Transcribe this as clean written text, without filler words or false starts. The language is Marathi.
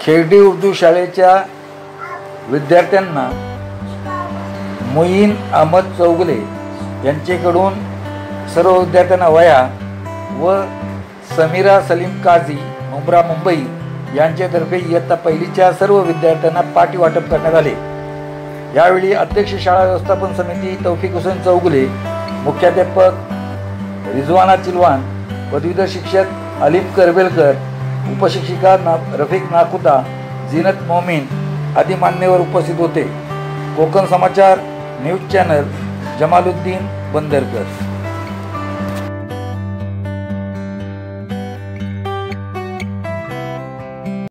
खेर्डी उर्दू शाळेच्या विद्यार्थ्यांना मुईन अहमद चौगुले यांच्याकडून सर्व विद्यार्थ्यांना वह्या व समीरा सलीम काझी मुंब्रा मुंबई यांच्यातर्फे इयत्ता पहिलीच्या सर्व विद्यार्थ्यांना पाटी वाटप करण्यात आले। यावेळी अध्यक्ष शाळा व्यवस्थापन समिती तौफिक हुसेन चौगुले, मुख्याध्यापक रिजवाना चिलवान, पदवीधर शिक्षक अलीम करबेलकर, उपशिक्षिका रफिक नाकुता, झीनत मोमीन आदी मान्यवर उपस्थित होते। कोकण समाचार न्यूज चॅनल, जमालुद्दीन बंदरकर।